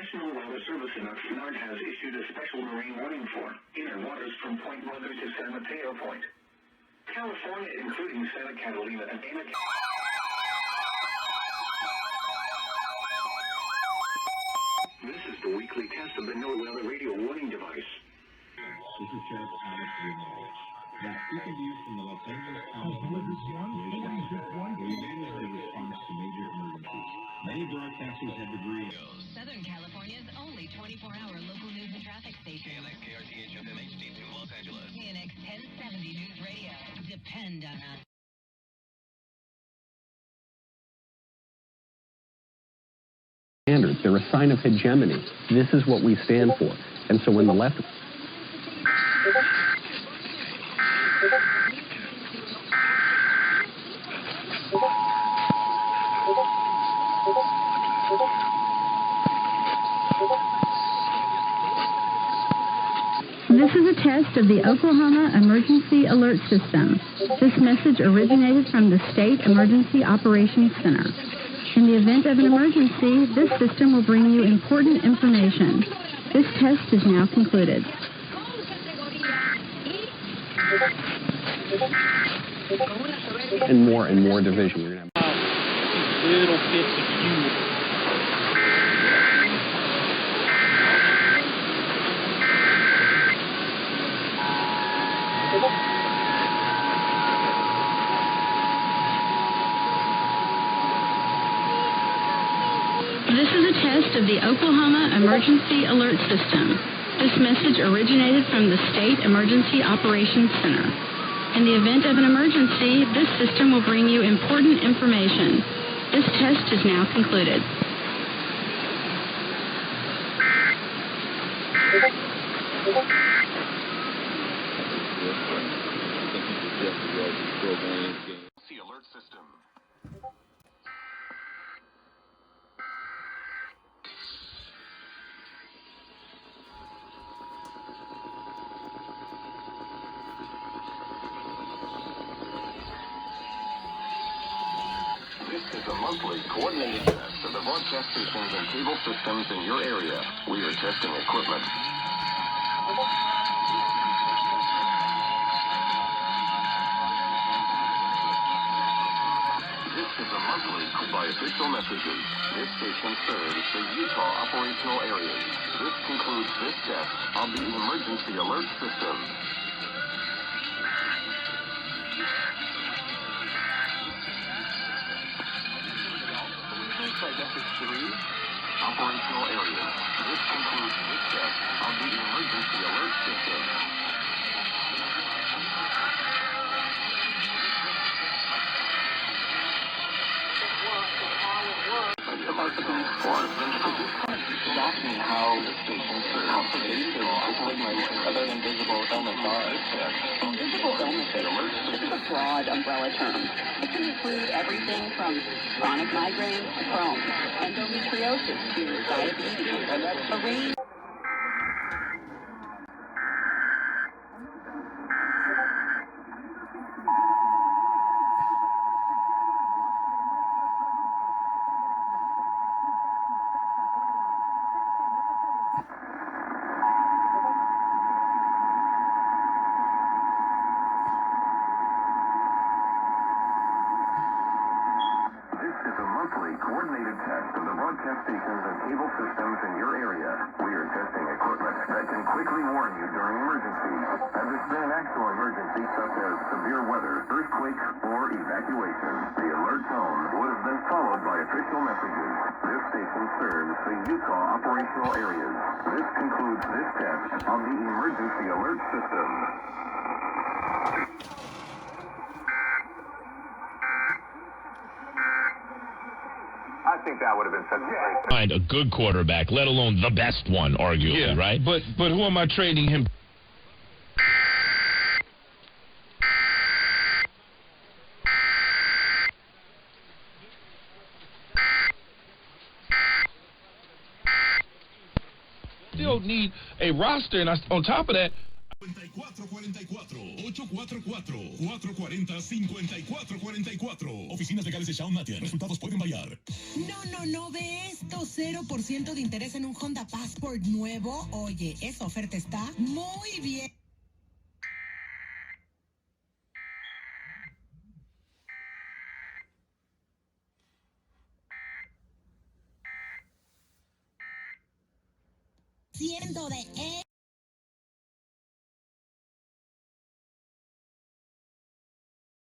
National Weather Service in Oxnard has issued a special marine warning for inner waters from Point Weather to San Mateo Point. California, including Santa Catalina and Dana. This is the weekly test of the NOAA radio warning device. This is Sheriff Alex Reynolds. That we can use from the Los Angeles County Emergency Operations Center, where we manage the response to major emergencies. Many broadcasters have agreed. Southern California's only 24-hour local news and traffic station. KNX KRTH FM HD2 Los Angeles. KNX 1070 News Radio. Depend on us. Standards. They're a sign of hegemony. This is what we stand for. And so when the left... This is a test of the Oklahoma Emergency Alert System. This message originated from the State Emergency Operations Center. In the event of an emergency, this system will bring you important information. This test is now concluded. And more division. You're going to have little bits of fuel. This is a test of the Oklahoma Emergency Alert System. This message originated from the State Emergency Operations Center. In the event of an emergency, this system will bring you important information. This test is now concluded. The alert system. This is a monthly coordinated test of the broadcast stations and cable systems in your area. We are testing equipment. This is a monthly by official messages. This station serves the Utah operational areas. This concludes this test of the emergency alert system. By message 3, operational areas. This concludes this test of the emergency alert system. Ask me how the station serves other than visible illness are. Visible illnesses is a broad umbrella term. It can include everything from chronic migraine to Crohn's, endometriosis to diabetes, a range. Coordinated test of the broadcast stations and cable systems in your area. We are testing equipment that can quickly warn you during emergencies. Has this been an actual emergency such as severe weather, earthquakes, or evacuation? The alert tone would have been followed by official messages. This station serves the Utah operational areas. This concludes this test on the emergency alert system. I think that would have been such a great find a good quarterback, let alone the best one, arguably, right? But who am I trading him? Still need a roster, and on top of that, 5444-844-440-5444. Oficinas legales de Shawn Matian. Resultados pueden variar. No ve esto. 0% de interés en un Honda Passport nuevo. Oye, esa oferta está muy bien. Siendo de